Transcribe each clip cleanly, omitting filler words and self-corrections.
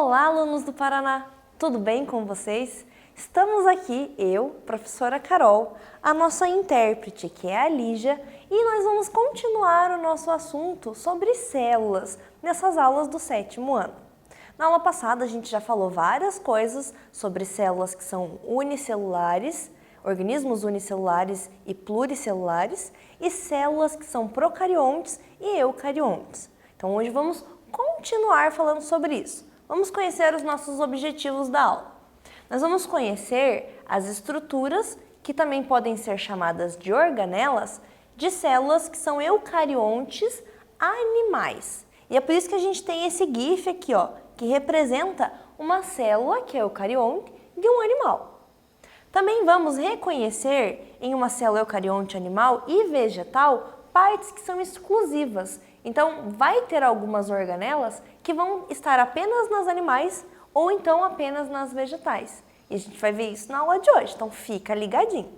Olá, alunos do Paraná! Tudo bem com vocês? Estamos aqui, eu, professora Carol, a nossa intérprete, que é a Lígia, e nós vamos continuar o nosso assunto sobre células nessas aulas do 7º ano. Na aula passada a gente já falou várias coisas sobre células que são unicelulares, organismos unicelulares e pluricelulares, e células que são procariontes e eucariontes. Então hoje vamos continuar falando sobre isso. Vamos conhecer os nossos objetivos da aula. Nós vamos conhecer as estruturas, que também podem ser chamadas de organelas, de células que são eucariontes animais. E é por isso que a gente tem esse GIF aqui, ó, que representa uma célula, que é eucarionte, de um animal. Também vamos reconhecer em uma célula eucarionte animal e vegetal partes que são exclusivas. Então, vai ter algumas organelas que vão estar apenas nas animais ou então apenas nas vegetais. E a gente vai ver isso na aula de hoje, então fica ligadinho.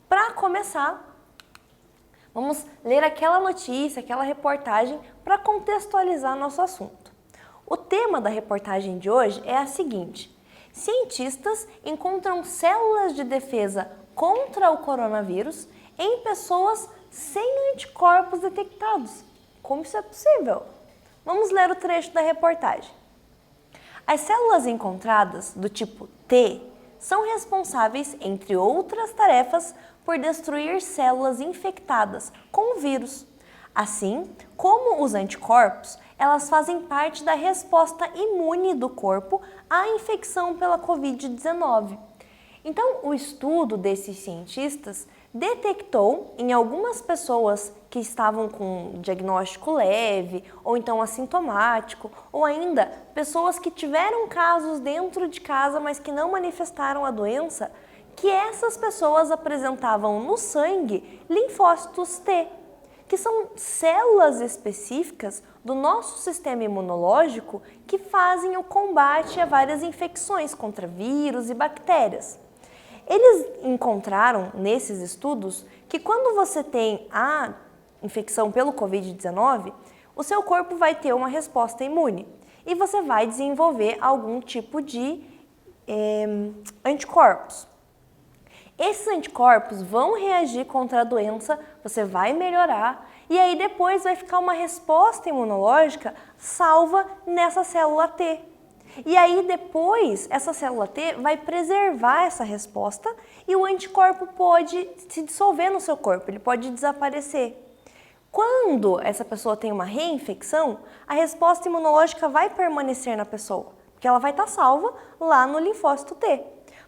Para começar, vamos ler aquela notícia, aquela reportagem para contextualizar nosso assunto. O tema da reportagem de hoje é a seguinte: cientistas encontram células de defesa contra o coronavírus em pessoas sem anticorpos detectados. Como isso é possível? Vamos ler o trecho da reportagem. As células encontradas, do tipo T, são responsáveis, entre outras tarefas, por destruir células infectadas com o vírus. Assim como os anticorpos, elas fazem parte da resposta imune do corpo à infecção pela Covid-19. Então, o estudo desses cientistas detectou em algumas pessoas que estavam com diagnóstico leve, ou então assintomático, ou ainda pessoas que tiveram casos dentro de casa, mas que não manifestaram a doença, que essas pessoas apresentavam no sangue linfócitos T, que são células específicas do nosso sistema imunológico que fazem o combate a várias infecções contra vírus e bactérias. Eles encontraram nesses estudos que quando você tem a infecção pelo Covid-19, o seu corpo vai ter uma resposta imune e você vai desenvolver algum tipo de anticorpos. Esses anticorpos vão reagir contra a doença, você vai melhorar e aí depois vai ficar uma resposta imunológica salva nessa célula T. E aí depois essa célula T vai preservar essa resposta e o anticorpo pode se dissolver no seu corpo, ele pode desaparecer. Quando essa pessoa tem uma reinfecção, a resposta imunológica vai permanecer na pessoa, porque ela vai estar salva lá no linfócito T.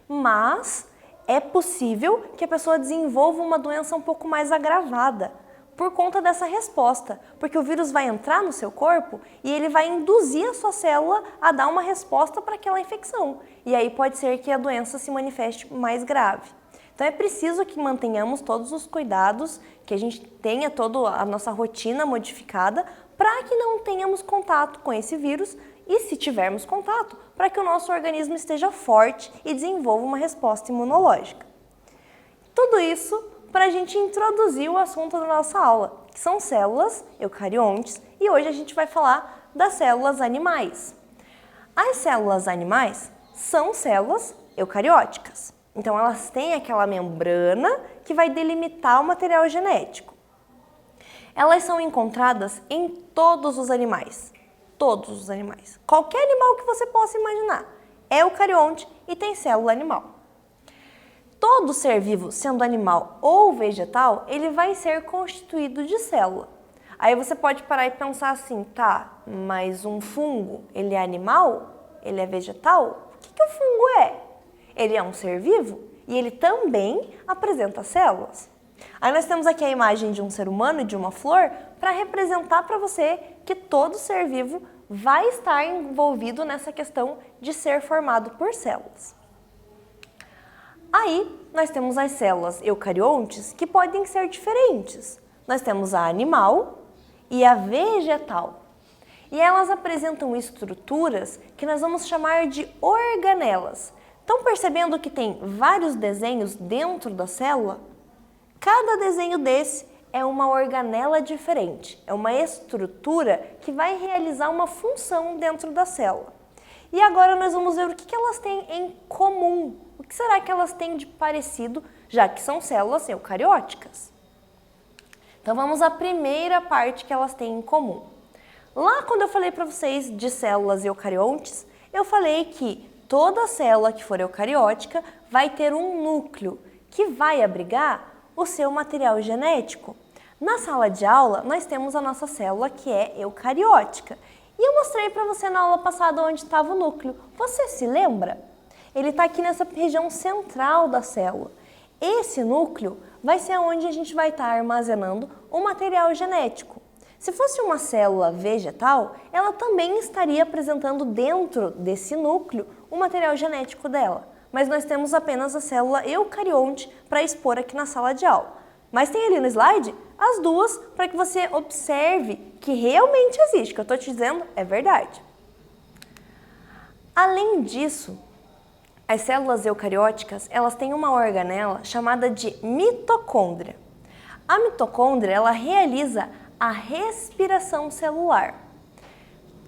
Mas é possível que a pessoa desenvolva uma doença um pouco mais agravada por conta dessa resposta, porque o vírus vai entrar no seu corpo e ele vai induzir a sua célula a dar uma resposta para aquela infecção. E aí pode ser que a doença se manifeste mais grave. Então é preciso que mantenhamos todos os cuidados, que a gente tenha toda a nossa rotina modificada para que não tenhamos contato com esse vírus e, se tivermos contato, para que o nosso organismo esteja forte e desenvolva uma resposta imunológica. Tudo isso para a gente introduzir o assunto da nossa aula, que são células eucariontes, e hoje a gente vai falar das células animais. As células animais são células eucarióticas, então elas têm aquela membrana que vai delimitar o material genético. Elas são encontradas em todos os animais, qualquer animal que você possa imaginar é eucarionte e tem célula animal. Todo ser vivo, sendo animal ou vegetal, ele vai ser constituído de célula. Aí você pode parar e pensar assim, tá, mas um fungo, ele é animal? Ele é vegetal? O que o fungo é? Ele é um ser vivo e ele também apresenta células. Aí nós temos aqui a imagem de um ser humano e de uma flor para representar para você que todo ser vivo vai estar envolvido nessa questão de ser formado por células. Aí, nós temos as células eucariontes que podem ser diferentes. Nós temos a animal e a vegetal. E elas apresentam estruturas que nós vamos chamar de organelas. Estão percebendo que tem vários desenhos dentro da célula? Cada desenho desse é uma organela diferente, é uma estrutura que vai realizar uma função dentro da célula. E agora nós vamos ver o que elas têm em comum. O que será que elas têm de parecido, já que são células eucarióticas? Então vamos à primeira parte que elas têm em comum. Lá quando eu falei para vocês de células eucariontes, eu falei que toda célula que for eucariótica vai ter um núcleo que vai abrigar o seu material genético. Na sala de aula, nós temos a nossa célula que é eucariótica. E eu mostrei para você na aula passada onde estava o núcleo. Você se lembra? Ele está aqui nessa região central da célula. Esse núcleo vai ser onde a gente vai estar armazenando o material genético. Se fosse uma célula vegetal, ela também estaria apresentando dentro desse núcleo o material genético dela. Mas nós temos apenas a célula eucarionte para expor aqui na sala de aula. Mas tem ali no slide as duas para que você observe que realmente existe, que eu estou te dizendo é verdade. Além disso, as células eucarióticas, elas têm uma organela chamada de mitocôndria. A mitocôndria, ela realiza a respiração celular.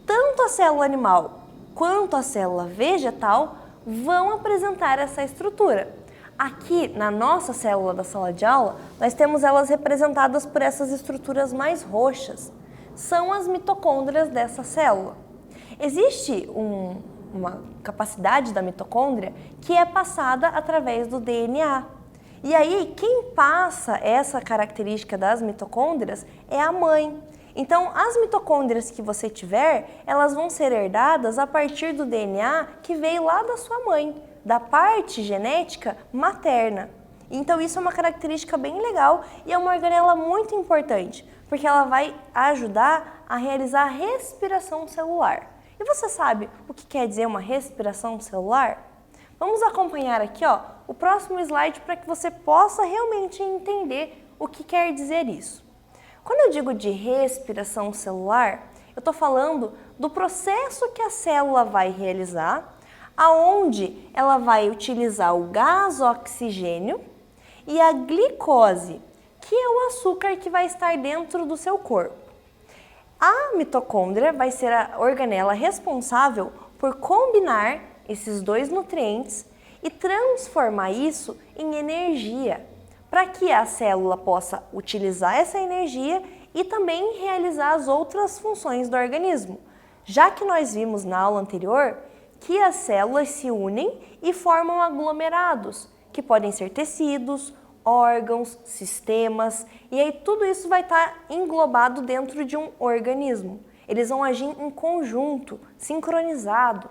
Tanto a célula animal quanto a célula vegetal vão apresentar essa estrutura. Aqui na nossa célula da sala de aula, nós temos elas representadas por essas estruturas mais roxas. São as mitocôndrias dessa célula. Existe uma capacidade da mitocôndria que é passada através do DNA. E aí, quem passa essa característica das mitocôndrias é a mãe. Então, as mitocôndrias que você tiver, elas vão ser herdadas a partir do DNA que veio lá da sua mãe, da parte genética materna. Então, isso é uma característica bem legal e é uma organela muito importante, porque ela vai ajudar a realizar a respiração celular. E você sabe o que quer dizer uma respiração celular? Vamos acompanhar aqui, o próximo slide para que você possa realmente entender o que quer dizer isso. Quando eu digo de respiração celular, eu estou falando do processo que a célula vai realizar, aonde ela vai utilizar o gás oxigênio e a glicose, que é o açúcar que vai estar dentro do seu corpo. A mitocôndria vai ser a organela responsável por combinar esses dois nutrientes e transformar isso em energia, para que a célula possa utilizar essa energia e também realizar as outras funções do organismo. Já que nós vimos na aula anterior que as células se unem e formam aglomerados, que podem ser tecidos, órgãos, sistemas, e aí tudo isso vai estar englobado dentro de um organismo. Eles vão agir em conjunto, sincronizado.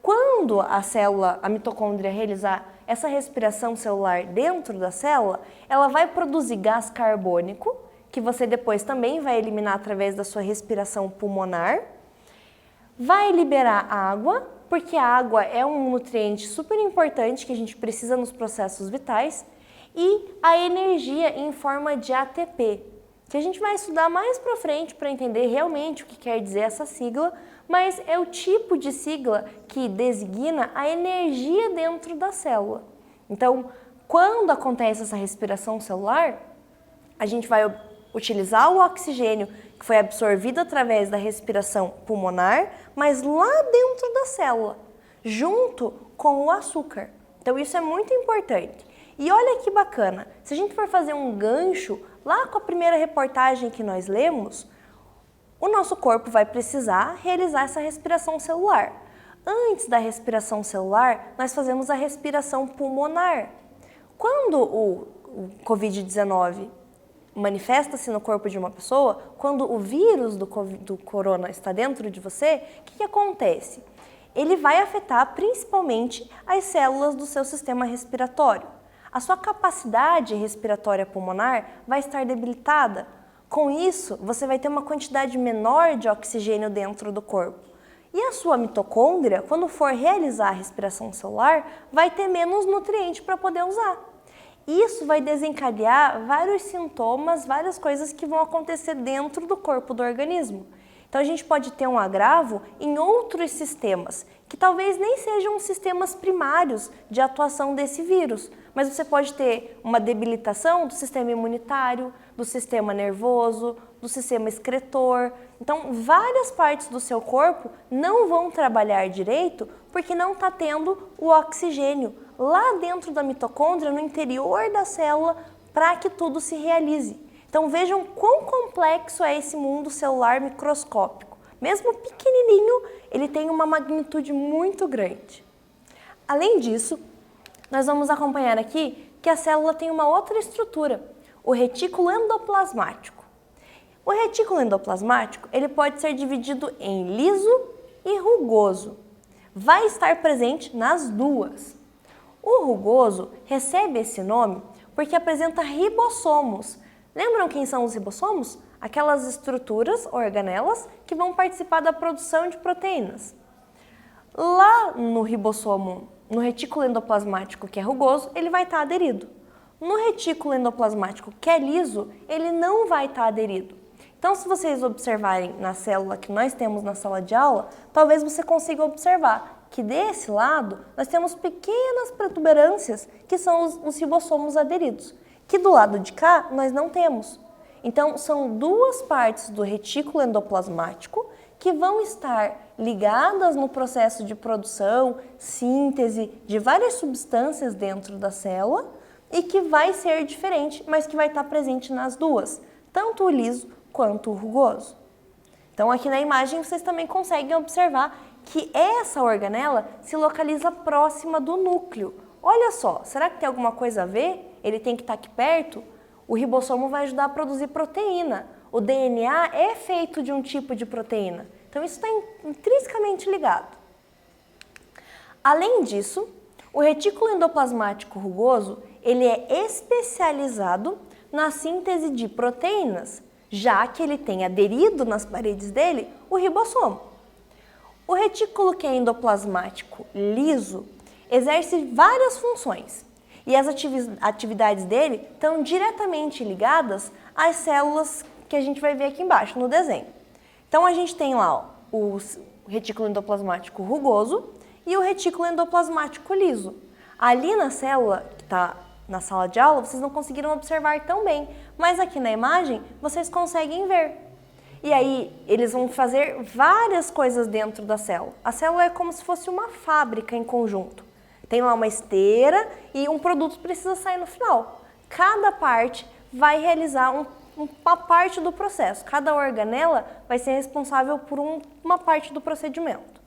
Quando a mitocôndria realizar essa respiração celular dentro da célula, ela vai produzir gás carbônico, que você depois também vai eliminar através da sua respiração pulmonar. Vai liberar água, porque a água é um nutriente super importante que a gente precisa nos processos vitais. E a energia em forma de ATP, que a gente vai estudar mais para frente para entender realmente o que quer dizer essa sigla, mas é o tipo de sigla que designa a energia dentro da célula. Então, quando acontece essa respiração celular, a gente vai utilizar o oxigênio que foi absorvido através da respiração pulmonar, mas lá dentro da célula, junto com o açúcar. Então, isso é muito importante. E olha que bacana, se a gente for fazer um gancho lá com a primeira reportagem que nós lemos, o nosso corpo vai precisar realizar essa respiração celular. Antes da respiração celular, nós fazemos a respiração pulmonar. Quando o Covid-19 manifesta-se no corpo de uma pessoa, quando o vírus do corona está dentro de você, o que acontece? Ele vai afetar principalmente as células do seu sistema respiratório. A sua capacidade respiratória pulmonar vai estar debilitada. Com isso, você vai ter uma quantidade menor de oxigênio dentro do corpo. E a sua mitocôndria, quando for realizar a respiração celular, vai ter menos nutriente para poder usar. Isso vai desencadear vários sintomas, várias coisas que vão acontecer dentro do corpo do organismo. Então a gente pode ter um agravo em outros sistemas, que talvez nem sejam sistemas primários de atuação desse vírus, mas você pode ter uma debilitação do sistema imunitário, do sistema nervoso, do sistema excretor. Então, várias partes do seu corpo não vão trabalhar direito porque não está tendo o oxigênio lá dentro da mitocôndria, no interior da célula, para que tudo se realize. Então, vejam quão complexo é esse mundo celular microscópico. Mesmo pequenininho, ele tem uma magnitude muito grande. Além disso, nós vamos acompanhar aqui que a célula tem uma outra estrutura, o retículo endoplasmático. O retículo endoplasmático, ele pode ser dividido em liso e rugoso. Vai estar presente nas duas. O rugoso recebe esse nome porque apresenta ribossomos. Lembram quem são os ribossomos? Aquelas estruturas, organelas, que vão participar da produção de proteínas. Lá no ribossomo, no retículo endoplasmático que é rugoso, ele vai estar aderido. No retículo endoplasmático que é liso, ele não vai estar aderido. Então, se vocês observarem na célula que nós temos na sala de aula, talvez você consiga observar que desse lado nós temos pequenas protuberâncias que são os ribossomos aderidos, que do lado de cá nós não temos. Então, são duas partes do retículo endoplasmático que vão estar ligadas no processo de produção, síntese de várias substâncias dentro da célula e que vai ser diferente, mas que vai estar presente nas duas, tanto o liso quanto o rugoso. Então, aqui na imagem vocês também conseguem observar que essa organela se localiza próxima do núcleo. Olha só, será que tem alguma coisa a ver? Ele tem que estar aqui perto? O ribossomo vai ajudar a produzir proteína. O DNA é feito de um tipo de proteína. Então, isso está intrinsecamente ligado. Além disso, o retículo endoplasmático rugoso, ele é especializado na síntese de proteínas, já que ele tem aderido nas paredes dele o ribossomo. O retículo que é endoplasmático liso exerce várias funções e as atividades dele estão diretamente ligadas às células que a gente vai ver aqui embaixo no desenho. Então, a gente tem lá o retículo endoplasmático rugoso e o retículo endoplasmático liso. Ali na célula, que está na sala de aula, vocês não conseguiram observar tão bem, mas aqui na imagem vocês conseguem ver. E aí, eles vão fazer várias coisas dentro da célula. A célula é como se fosse uma fábrica em conjunto. Tem lá uma esteira e um produto precisa sair no final. Cada parte vai realizar uma parte do processo. Cada organela vai ser responsável por uma parte do procedimento.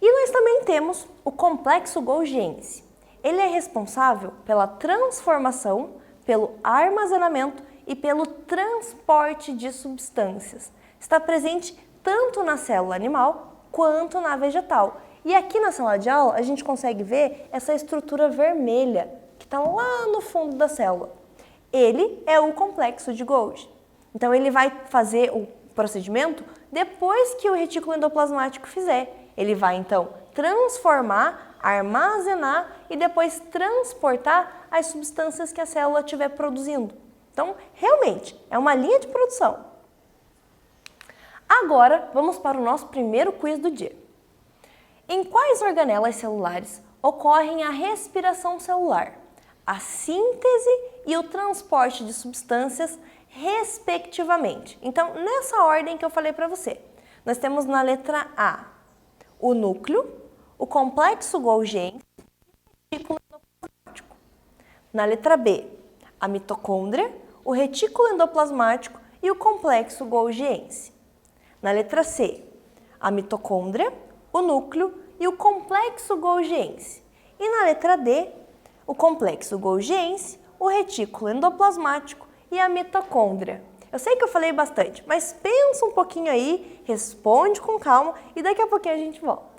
E nós também temos o complexo golgiense. Ele é responsável pela transformação, pelo armazenamento e pelo transporte de substâncias. Está presente tanto na célula animal quanto na vegetal. E aqui na sala de aula a gente consegue ver essa estrutura vermelha que está lá no fundo da célula. Ele é o complexo de Golgi. Então ele vai fazer o procedimento depois que o retículo endoplasmático fizer. Ele vai então transformar, armazenar e depois transportar as substâncias que a célula estiver produzindo. Então, realmente, é uma linha de produção. Agora, vamos para o nosso primeiro quiz do dia. Em quais organelas celulares ocorrem a respiração celular, a síntese e o transporte de substâncias, respectivamente? Então, nessa ordem que eu falei para você, nós temos na letra A o núcleo, o complexo golgiense e o retículo endoplasmático. Na letra B, a mitocôndria, o retículo endoplasmático e o complexo golgiense. Na letra C, a mitocôndria, o núcleo e o complexo golgiense. E na letra D, o complexo golgiense, o retículo endoplasmático e a mitocôndria. Eu sei que eu falei bastante, mas pensa um pouquinho aí, responde com calma e daqui a pouquinho a gente volta.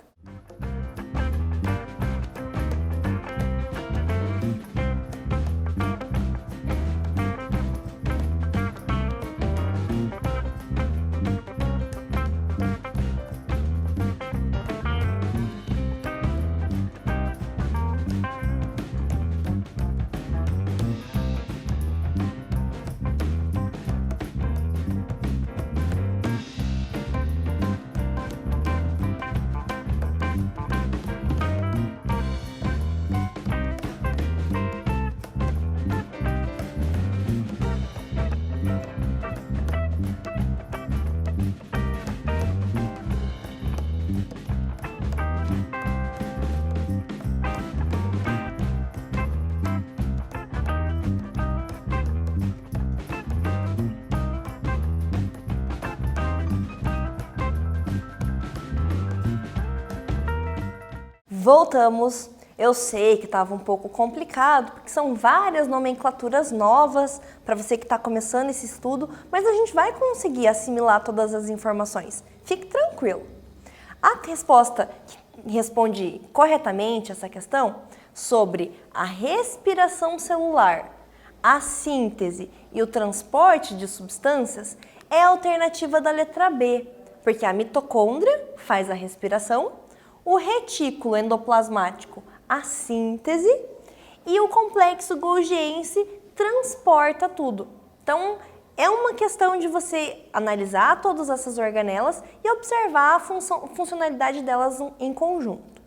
Voltamos. Eu sei que estava um pouco complicado, porque são várias nomenclaturas novas para você que está começando esse estudo, mas a gente vai conseguir assimilar todas as informações. Fique tranquilo. A resposta que responde corretamente essa questão sobre a respiração celular, a síntese e o transporte de substâncias é a alternativa da letra B, porque a mitocôndria faz a respiração, o retículo endoplasmático a síntese e o complexo golgiense transporta tudo. Então, é uma questão de você analisar todas essas organelas e observar a funcionalidade delas em conjunto.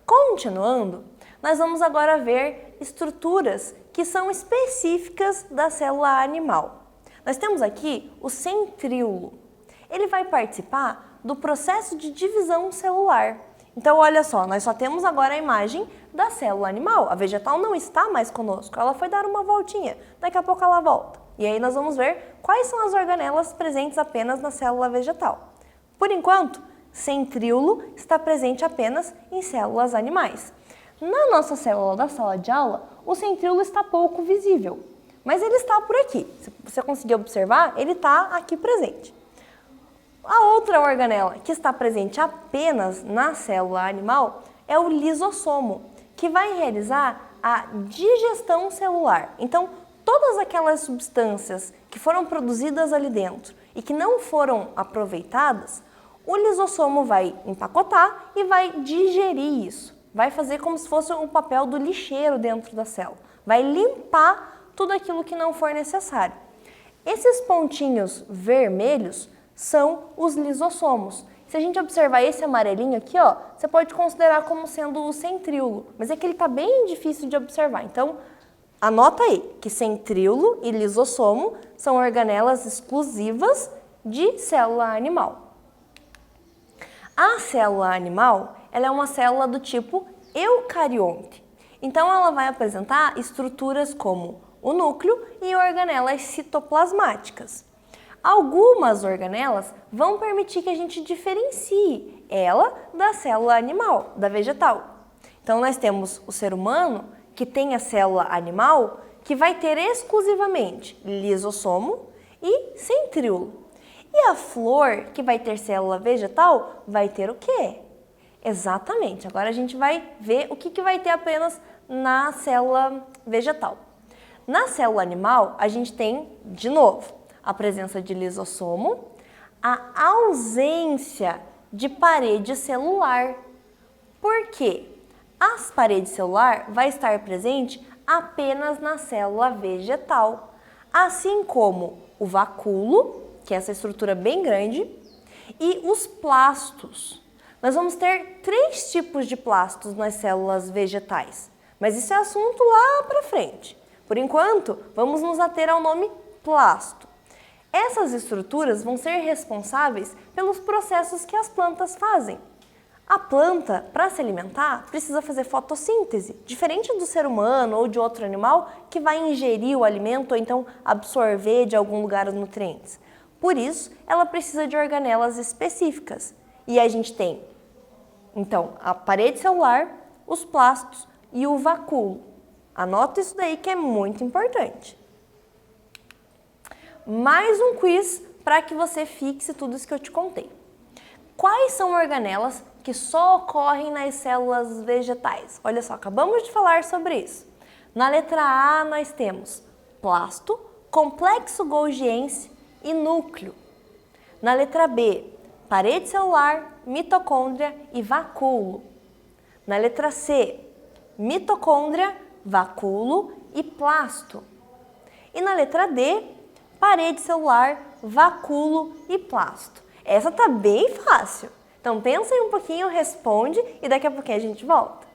Continuando, nós vamos agora ver estruturas que são específicas da célula animal. Nós temos aqui o centríolo. Ele vai participar do processo de divisão celular. Então, olha só, nós só temos agora a imagem da célula animal. A vegetal não está mais conosco, ela foi dar uma voltinha. Daqui a pouco ela volta. E aí nós vamos ver quais são as organelas presentes apenas na célula vegetal. Por enquanto, centríolo está presente apenas em células animais. Na nossa célula da sala de aula, o centríolo está pouco visível, mas ele está por aqui. Se você conseguir observar, ele está aqui presente. A outra organela que está presente apenas na célula animal é o lisossomo, que vai realizar a digestão celular. Então, todas aquelas substâncias que foram produzidas ali dentro e que não foram aproveitadas, o lisossomo vai empacotar e vai digerir isso. Vai fazer como se fosse o papel do lixeiro dentro da célula. Vai limpar tudo aquilo que não for necessário. Esses pontinhos vermelhos são os lisossomos. Se a gente observar esse amarelinho aqui, ó, você pode considerar como sendo o centríolo, mas é que ele está bem difícil de observar. Então, anota aí que centríolo e lisossomo são organelas exclusivas de célula animal. A célula animal, ela é uma célula do tipo eucarionte. Então, ela vai apresentar estruturas como o núcleo e organelas citoplasmáticas. Algumas organelas vão permitir que a gente diferencie ela da célula animal, da vegetal. Então, nós temos o ser humano, que tem a célula animal, que vai ter exclusivamente lisossomo e centríolo. E a flor, que vai ter célula vegetal, vai ter o quê? Exatamente. Agora a gente vai ver o que vai ter apenas na célula vegetal. Na célula animal, a gente tem, de novo, a presença de lisossomo, a ausência de parede celular. Por quê? A parede celular vai estar presente apenas na célula vegetal, assim como o vacúolo, que é essa estrutura bem grande, e os plastos. Nós vamos ter 3 tipos de plastos nas células vegetais, mas isso é assunto lá para frente. Por enquanto, vamos nos ater ao nome plasto. Essas estruturas vão ser responsáveis pelos processos que as plantas fazem. A planta, para se alimentar, precisa fazer fotossíntese, diferente do ser humano ou de outro animal que vai ingerir o alimento ou então absorver de algum lugar os nutrientes. Por isso, ela precisa de organelas específicas. E a gente tem, então, a parede celular, os plastos e o vacúolo. Anota isso daí que é muito importante. Mais um quiz para que você fixe tudo isso que eu te contei. Quais são organelas que só ocorrem nas células vegetais? Olha só, acabamos de falar sobre isso. Na letra A nós temos plasto, complexo golgiense e núcleo. Na letra B, parede celular, mitocôndria e vacúolo. Na letra C, mitocôndria, vacúolo e plasto. E na letra D, parede celular, vacúolo e plasto. Essa tá bem fácil. Então pensa aí um pouquinho, responde e daqui a pouquinho a gente volta.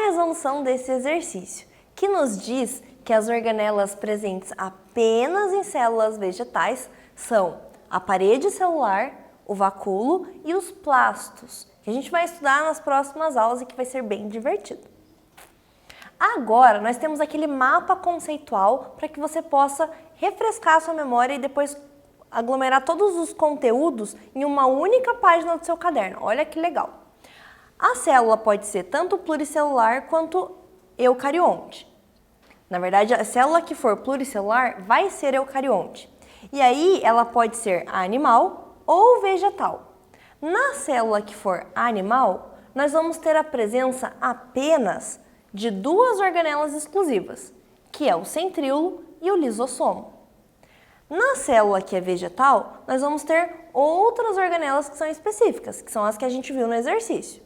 resolução desse exercício, que nos diz que as organelas presentes apenas em células vegetais são a parede celular, o vacúolo e os plastos, que a gente vai estudar nas próximas aulas e que vai ser bem divertido. Agora, nós temos aquele mapa conceitual para que você possa refrescar a sua memória e depois aglomerar todos os conteúdos em uma única página do seu caderno. Olha que legal! A célula pode ser tanto pluricelular quanto eucarionte. Na verdade, a célula que for pluricelular vai ser eucarionte. E aí, ela pode ser animal ou vegetal. Na célula que for animal, nós vamos ter a presença apenas de duas organelas exclusivas, que é o centríolo e o lisossomo. Na célula que é vegetal, nós vamos ter outras organelas que são específicas, que são as que a gente viu no exercício.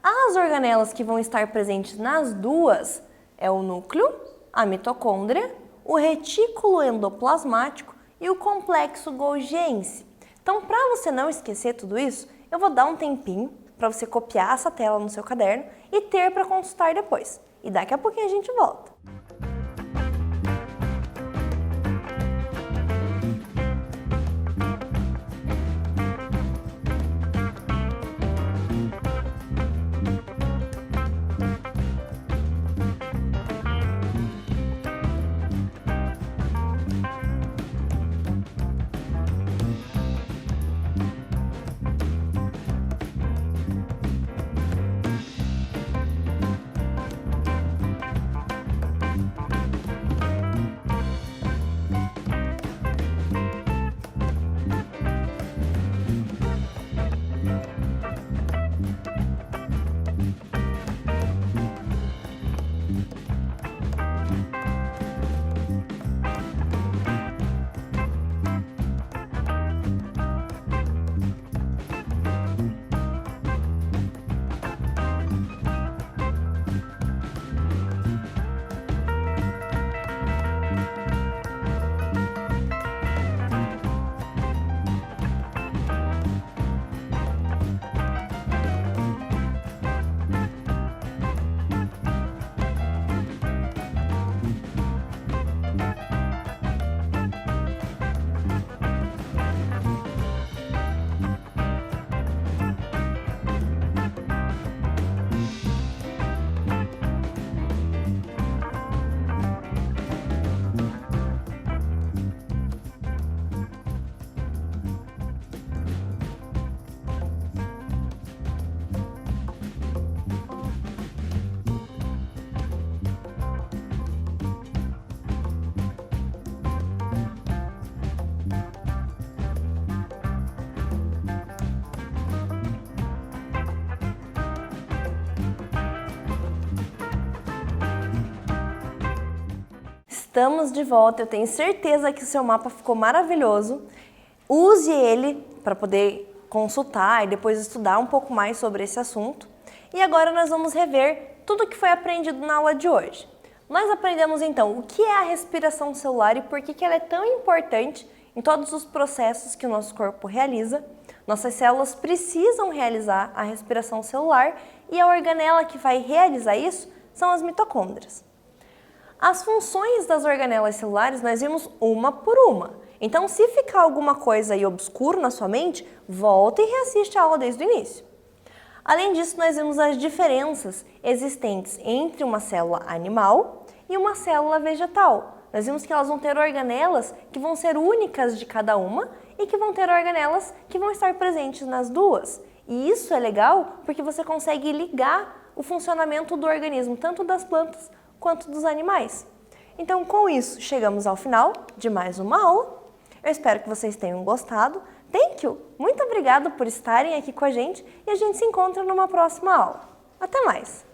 As organelas que vão estar presentes nas duas é o núcleo, a mitocôndria, o retículo endoplasmático e o complexo golgiense. Então, para você não esquecer tudo isso, eu vou dar um tempinho para você copiar essa tela no seu caderno e ter para consultar depois. E daqui a pouquinho a gente volta. Estamos de volta, eu tenho certeza que o seu mapa ficou maravilhoso. Use ele para poder consultar e depois estudar um pouco mais sobre esse assunto. E agora nós vamos rever tudo o que foi aprendido na aula de hoje. Nós aprendemos então o que é a respiração celular e por que ela é tão importante em todos os processos que o nosso corpo realiza. Nossas células precisam realizar a respiração celular e a organela que vai realizar isso são as mitocôndrias. As funções das organelas celulares nós vimos uma por uma. Então, se ficar alguma coisa aí obscuro na sua mente, volta e reassiste a aula desde o início. Além disso, nós vimos as diferenças existentes entre uma célula animal e uma célula vegetal. Nós vimos que elas vão ter organelas que vão ser únicas de cada uma e que vão ter organelas que vão estar presentes nas duas. E isso é legal porque você consegue ligar o funcionamento do organismo, tanto das plantas quanto dos animais. Então, com isso, chegamos ao final de mais uma aula. Eu espero que vocês tenham gostado. Thank you! Muito obrigada por estarem aqui com a gente e a gente se encontra numa próxima aula. Até mais!